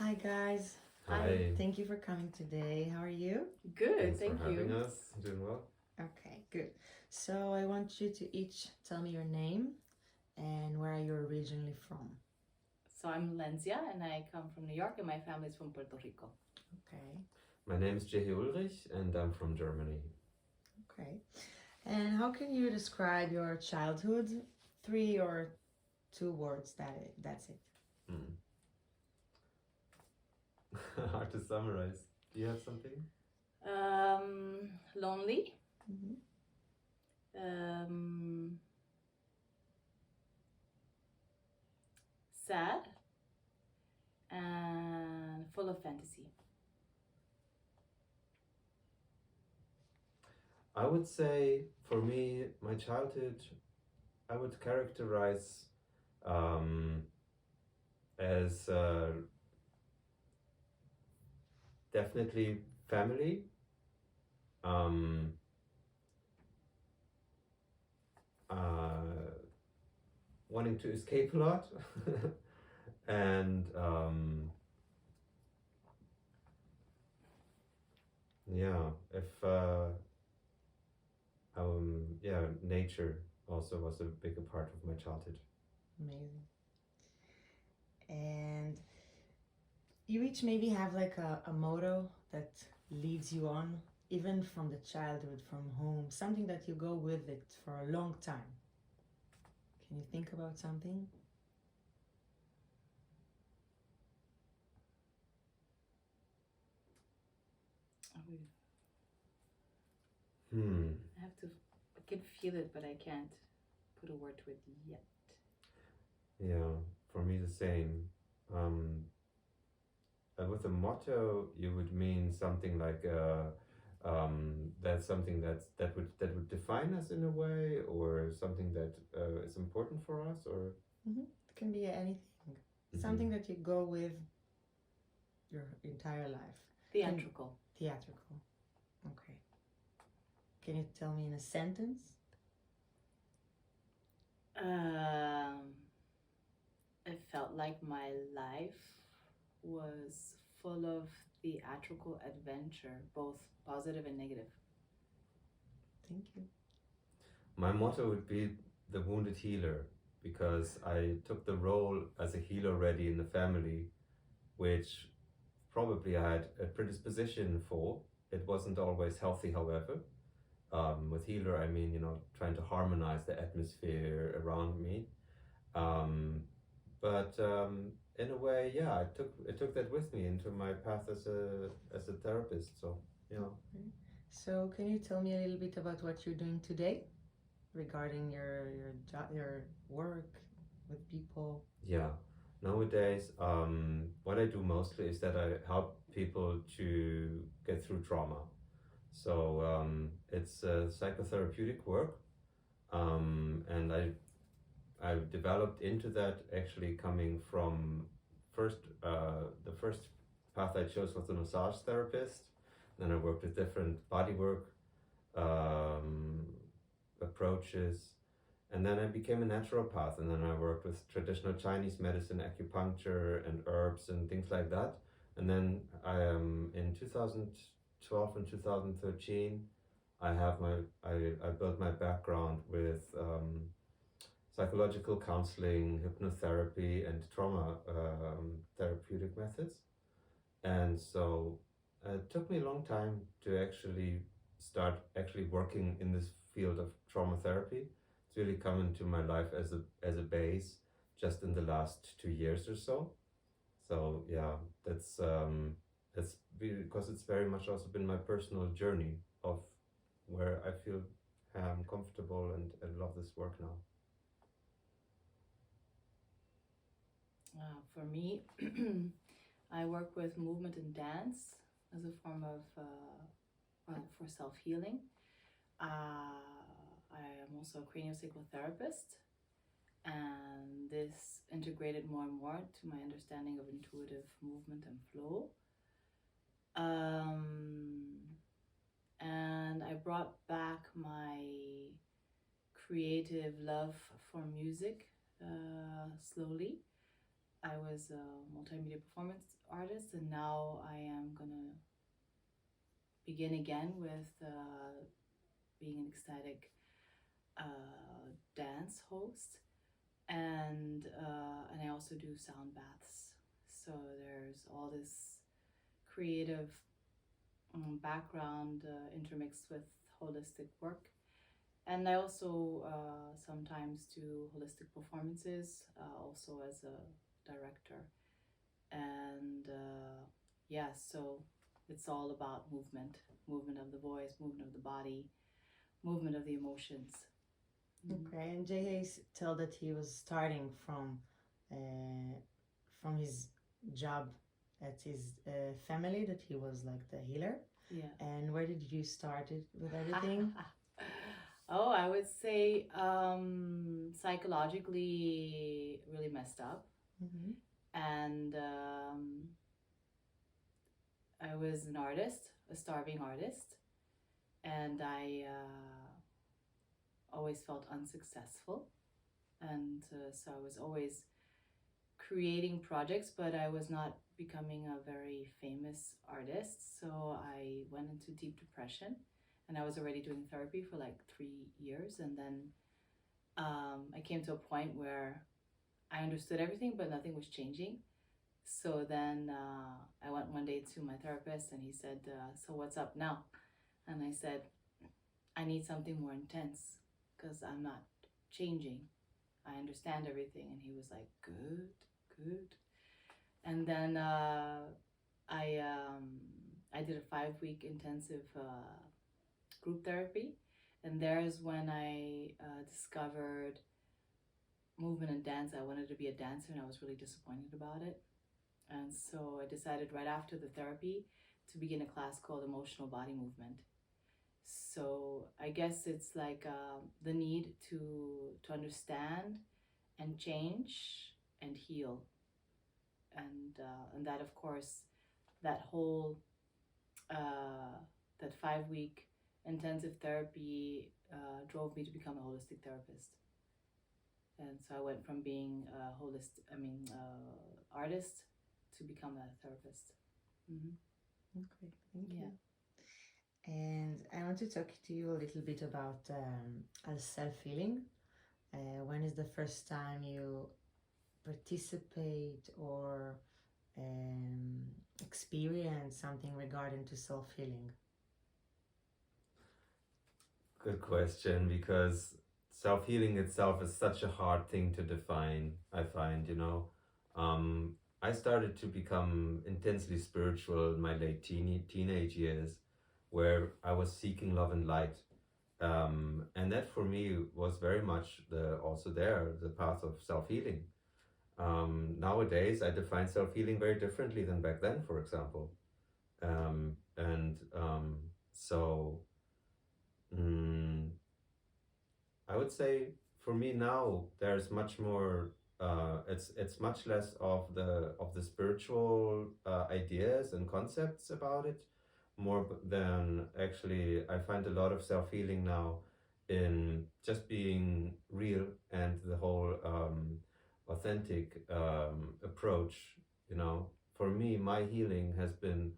Hi guys. Hi. Thank you for coming today. How are you? Good, Thanks thank for having you. us. Doing well. Okay, good. So I want you to each tell me your name and where are you originally from? So I'm Lenzea and I come from New York and my family's from Puerto Rico. Okay, My name is Je'he Ulrich and I'm from Germany. okay. And how can you describe your childhood? 3 or 2 words, that's it. Hmm. Hard to summarize. Do you have something? Lonely, Mhm. um, sad, and full of fantasy. I would say for me, my childhood, I would characterize um, as definitely family. Um, uh, Wanting to escape a lot. And yeah, if yeah, nature also was a bigger part of my childhood. Amazing. And you each maybe have like a motto that leads you on, even from the childhood, from home, something that you go with it for a long time. Can you think about something? Hmm. I can feel it, but I can't put a word to it yet. Yeah, for me the same. Um, with a motto, you would mean something like that's something that would define us in a way, or something that is important for us, or. It can be anything, something Mhm. that you go with your entire life. Theatrical. Theatrical. Okay. Can you tell me in a sentence? It felt like my life was full of theatrical adventure, both positive and negative. Thank you. My motto would be the wounded healer, because I took the role as a healer already in the family, which probably I had a predisposition for. It wasn't always healthy, however. With healer, I mean, trying to harmonize the atmosphere around me. But in a way, yeah, I took that with me into my path as a therapist. So yeah. Okay. So can you tell me a little bit about what you're doing today regarding your job, your work with people? Yeah. Nowadays, what I do mostly is that I help people to get through trauma. So it's psychotherapeutic work, and I've developed into that actually coming from the first path I chose was a massage therapist. Then I worked with different bodywork um, approaches, and then I became a naturopath, and then I worked with traditional Chinese medicine, acupuncture, and herbs and things like that. And then in 2012 and 2013, I built my background with psychological counseling, hypnotherapy, and trauma therapeutic methods. And so it took me a long time to actually start actually working in this field of trauma therapy. It's really come into my life as a base just in the last 2 years or so. So yeah, that's because it's very much also been my personal journey of where I feel comfortable and love this work now. For me, I work with movement and dance as a form of for self healing. I am also a craniosacral therapist, and this integrated more and more to my understanding of intuitive movement and flow. And I brought back my creative love for music slowly. I was a multimedia performance artist, and now I am gonna begin again with being an ecstatic dance host, and I also do sound baths. So there's all this creative background intermixed with holistic work. And I also sometimes do holistic performances, also as a director. And yeah, so it's all about movement, movement of the voice, movement of the body, movement of the emotions. Okay, and Je'he told that he was starting from his job at his family, that he was like the healer. Yeah. And where did you start it with everything? Oh, I would say psychologically really messed up. Mm-hmm. And I was an artist, a starving artist, and I always felt unsuccessful. And so I was always creating projects, but I was not becoming a very famous artist. So I went into deep depression, and I was already doing therapy for like 3 years. And then I came to a point where I understood everything, but nothing was changing. So then I went one day to my therapist, and he said, so what's up now? And I said, I need something more intense because I'm not changing. I understand everything. And he was like, good, good. And then I did a 5-week intensive group therapy. And there's when I discovered movement and dance. I wanted to be a dancer, and I was really disappointed about it. And so I decided right after the therapy to begin a class called Emotional Body Movement. So I guess it's like the need to understand and change and heal, and that, of course, that whole that 5-week intensive therapy drove me to become a holistic therapist. And so I went from being a artist to become a therapist. Mm-hmm. Okay, thank you. And I want to talk to you a little bit about self-healing. When is the first time you participate or experience something regarding to self-healing? Good question, because self-healing itself is such a hard thing to define, I find, I started to become intensely spiritual in my late teenage years, where I was seeking love and light. And that for me was very much the path of self-healing. Nowadays, I define self-healing very differently than back then, for example. So I would say for me now, there's much more. It's much less of the spiritual ideas and concepts about it, more than actually. I find a lot of self-healing now in just being real, and the whole authentic approach. For me, my healing has been.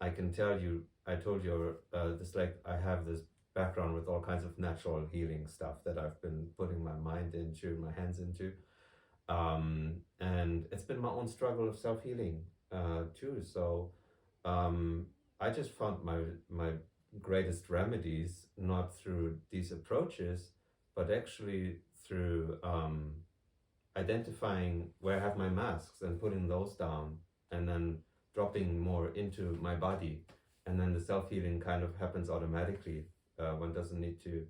I can tell you. I told you this. Like, I have this background with all kinds of natural healing stuff that I've been putting my mind into, my hands into. And it's been my own struggle of self-healing too. So I just found my greatest remedies not through these approaches, but actually through identifying where I have my masks and putting those down, and then dropping more into my body. And then the self-healing kind of happens automatically. One doesn't need to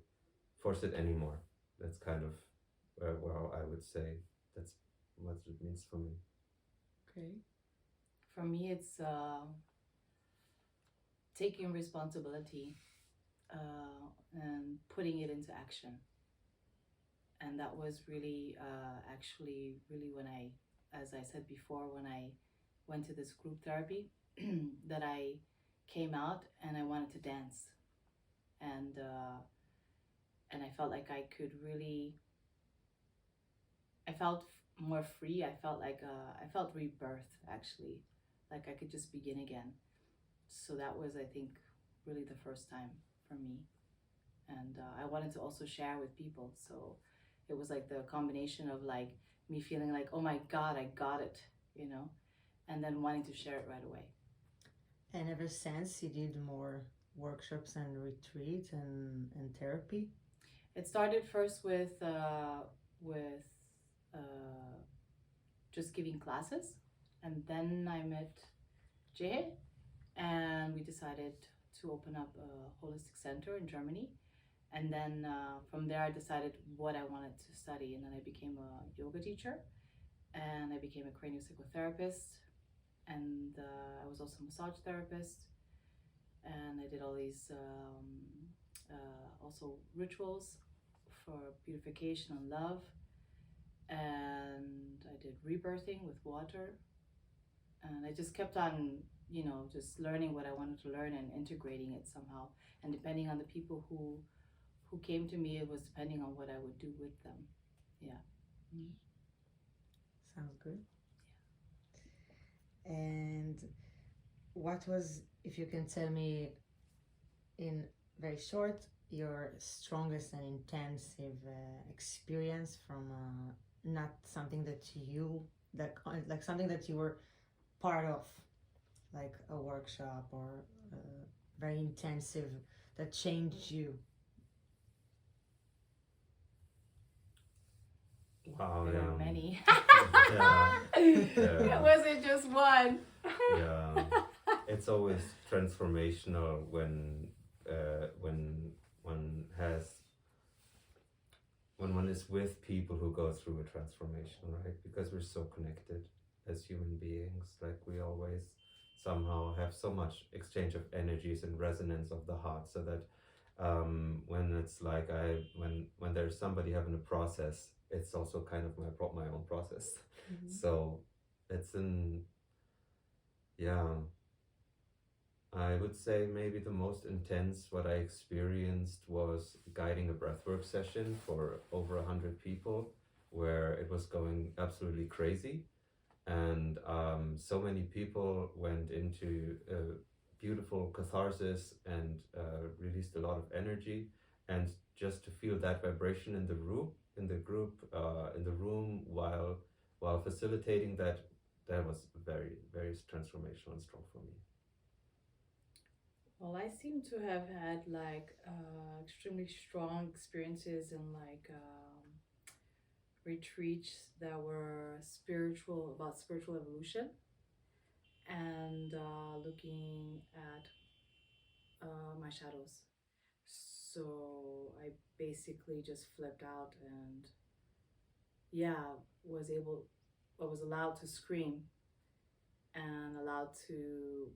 force it anymore. That's kind of well, I would say that's what it means for me. Okay. For me, it's taking responsibility and putting it into action. And that was really, actually, really when I, as I said before, when I went to this group therapy, that I came out and I wanted to dance. And I felt like I could really, I felt more free. I felt like I felt rebirth, actually, like I could just begin again. So that was, I think, really the first time for me, and I wanted to also share with people. So it was like the combination of like me feeling like, oh my God, I got it, you know, and then wanting to share it right away. And ever since, you did more workshops and retreat and therapy? It started first with uh, just giving classes, and then I met Je'he, and we decided to open up a holistic center in Germany. And then from there, I decided what I wanted to study, and then I became a yoga teacher, and I became a craniopsychotherapist, and I was also a massage therapist, and I did all these also rituals for beautification and love, and I did rebirthing with water, and I just kept on, you know, just learning what I wanted to learn and integrating it somehow. And depending on the people who came to me, it was depending on what I would do with them. Yeah. Mm-hmm. Sounds good. Yeah. And what was, if you can tell me in very short, your strongest and intensive experience from not something that you, that like something that you were part of, like a workshop or very intensive that changed you? Wow, There yeah. were many. Yeah. It wasn't just one. Yeah. It's always transformational when one has when one is with people who go through a transformation, right? Because we're so connected as human beings. Like we always somehow have so much exchange of energies and resonance of the heart, so that when it's like when there's somebody having a process, it's also kind of my own process. Mm-hmm. So it's yeah, I would say maybe the most intense what I experienced was guiding a breathwork session for over 100 people, where it was going absolutely crazy, and so many people went into beautiful catharsis and released a lot of energy, and just to feel that vibration in the room, in the group, in the room while facilitating that was very, very transformational and strong for me. Well, I seem to have had like extremely strong experiences in like retreats that were spiritual, about spiritual evolution, and looking at my shadows. So I basically just flipped out and yeah, I was allowed to scream and allowed to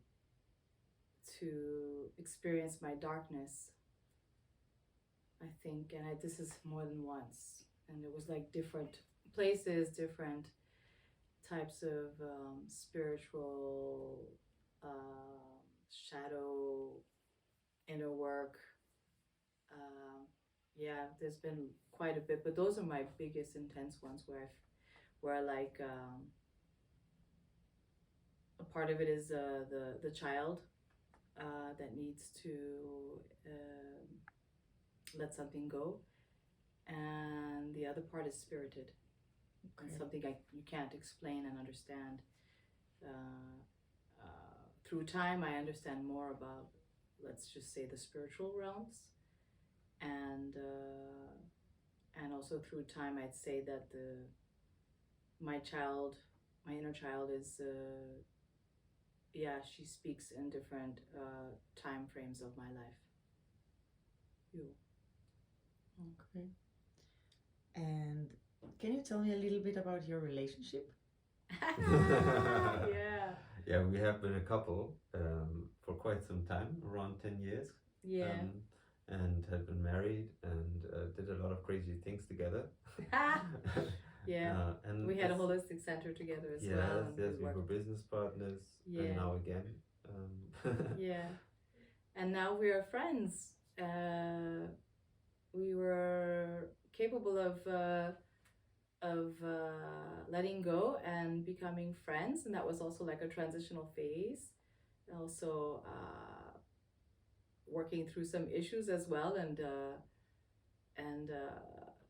experience my darkness, I think. And this is more than once, and it was like different places, different types of spiritual shadow inner work. Yeah, there's been quite a bit, but those are my biggest intense ones where like a part of it is the child that needs to let something go, and the other part is spirited. Okay. And something you can't explain and understand. Through time, I understand more about, let's just say, the spiritual realms, and also through time, I'd say that my inner child is she speaks in different time frames of my life. You. Okay. And can you tell me a little bit about your relationship? Yeah. Yeah, we have been a couple for quite some time, around 10 years. Yeah. And had been married and did a lot of crazy things together. Yeah. And we had a holistic center together as well. Yes, we were business partners. Yeah. And now again. Yeah. And now we are friends. We were capable of letting go and becoming friends, and that was also like a transitional phase. Also working through some issues as well, and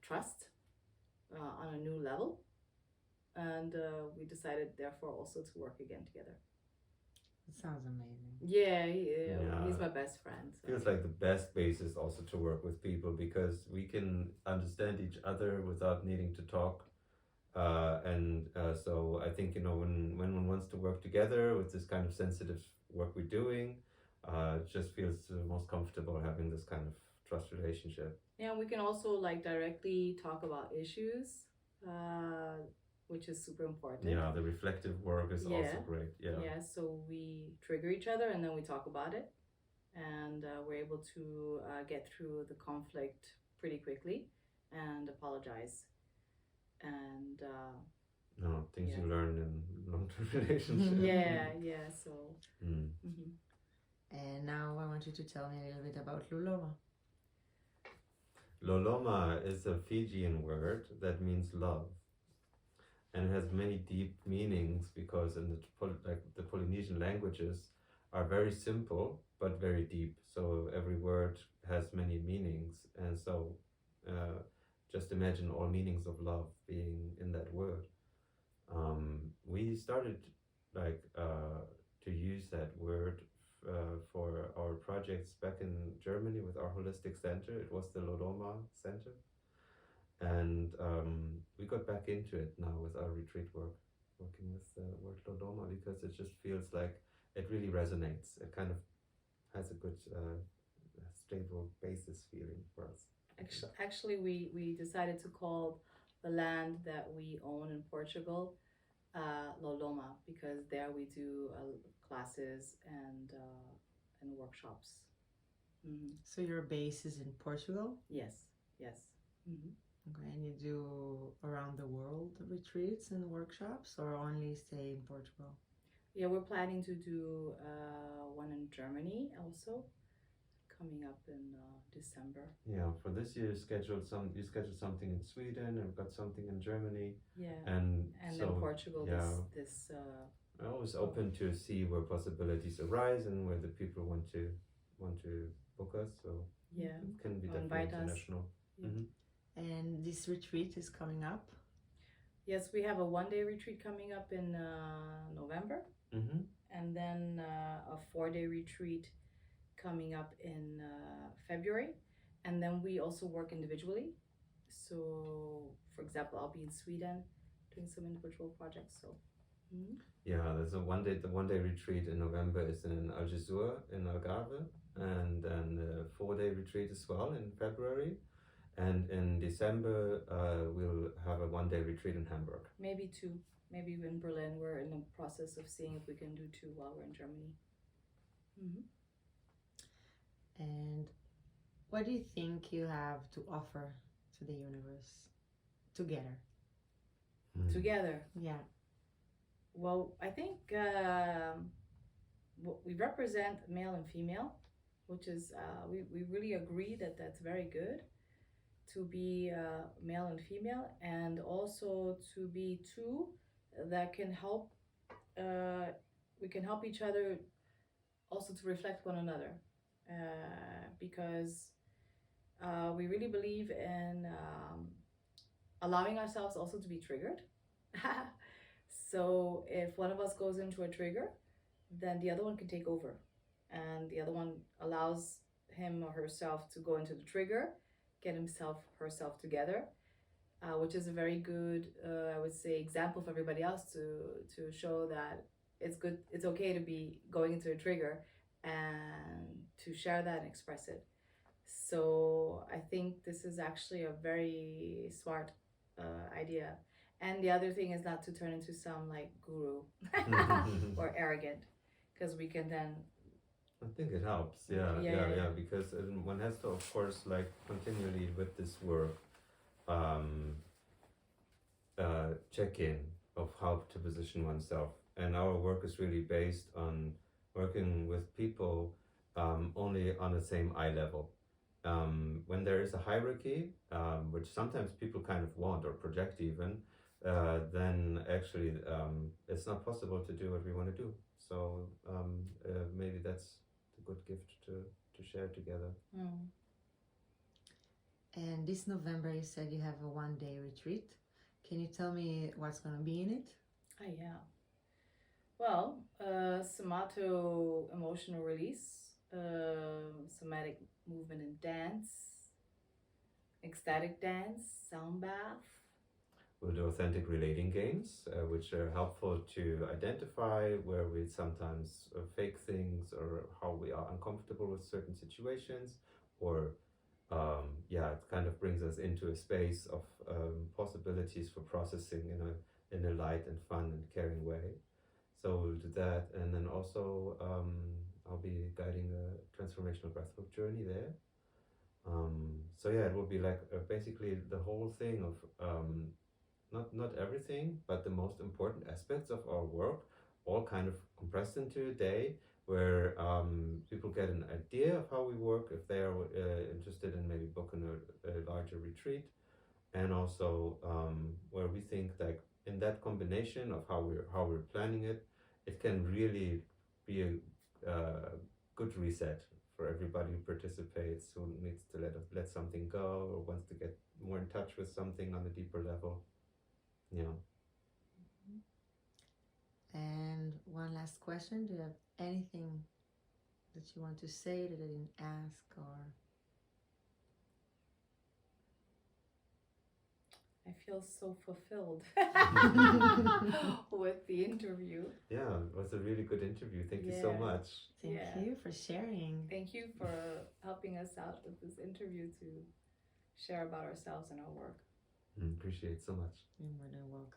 trust on a new level. And we decided, therefore, also to work again together. It sounds amazing. Yeah, Yeah. he's my best friend. So. Feels like the best basis also to work with people, because we can understand each other without needing to talk. So I think, when one wants to work together with this kind of sensitive work we're doing, it just feels most comfortable having this kind of trust relationship. Yeah, we can also like directly talk about issues, which is super important. Yeah, the reflective work is also great. Yeah, so we trigger each other and then we talk about it, and we're able to get through the conflict pretty quickly and apologize. And things you learn in long-term relationships. yeah. So. Mm-hmm. And now I want you to tell me a little bit about Loloma. Loloma is a Fijian word that means love, and it has many deep meanings, because in the Polynesian languages are very simple but very deep. So every word has many meanings, and so just imagine all meanings of love being in that word. We started to use that word for our projects back in Germany with our holistic center. It was the Loloma Center, and we got back into it now with our retreat work, working with the word Loloma, because it just feels like it really resonates. It kind of has a good stable basis feeling for us. Actually, we decided to call the land that we own in Portugal Loloma, because there we do classes and workshops. Mm-hmm. So your base is in Portugal? Yes. Mm-hmm. Okay, and you do around the world retreats and workshops, or only stay in Portugal? Yeah, we're planning to do one in Germany also, coming up in December. Yeah, for this year you scheduled something in Sweden, and we've got something in Germany. Yeah, and so, in Portugal. Yeah, this I'm always open to see where possibilities arise and where the people want to book us. So yeah, it can be definitely invite international. us. Yeah. Mm-hmm. And this retreat is coming up? Yes, we have a one-day retreat coming up in November, Mm-hmm. and then a 4-day retreat coming up in February, and then we also work individually. So, for example, I'll be in Sweden doing some individual projects. So, yeah, there's the one day retreat in November is in Algesur in Algarve, and then a 4-day retreat as well in February. And in December, we'll have a 1-day retreat in Hamburg. Maybe 2. Maybe in Berlin. We're in the process of seeing if we can do 2 while we're in Germany. Mm-hmm. And what do you think you have to offer to the universe together? Together? Yeah. Well, I think we represent male and female, which is, we really agree that that's very good. To be male and female, and also to be two that can help, we can help each other also to reflect one another, because we really believe in allowing ourselves also to be triggered. So if one of us goes into a trigger, then the other one can take over, and the other one allows him or herself to go into the trigger, get herself together, which is a very good, I would say, example for everybody else to show that it's okay to be going into a trigger and to share that and express it. So I think this is actually a very smart idea. And the other thing is not to turn into some like guru or arrogant, because we can then, I think it helps, yeah, because one has to, of course, like continually with this work, check in of how to position oneself. And our work is really based on working with people only on the same eye level. When there is a hierarchy, which sometimes people kind of want or project even, then actually it's not possible to do what we want to do. So maybe that's a good gift to share together. Mm. And this November, you said you have a 1-day retreat. Can you tell me what's going to be in it? Yeah. Well, somato emotional release, somatic movement and dance, ecstatic dance, sound bath. We'll do authentic relating games, which are helpful to identify where we sometimes fake things or how we are uncomfortable with certain situations, or it kind of brings us into a space of possibilities for processing in a light and fun and caring way. So we'll do that, and then also I'll be guiding a transformational breathwork journey there. It will be like basically the whole thing of not everything, but the most important aspects of our work, all kind of compressed into a day, where people get an idea of how we work if they are interested in maybe booking a larger retreat, and also where we think like in that combination of how we're planning it, it can really be a good reset for everybody who participates, who needs to let something go or wants to get more in touch with something on a deeper level. Yeah. And one last question. Do you have anything that you want to say that I didn't ask, or? I feel so fulfilled with the interview. Yeah, it was a really good interview. Thank you so much. Thank you for sharing. Thank you for helping us out with this interview to share about ourselves and our work. Appreciate it so much. You're more than welcome.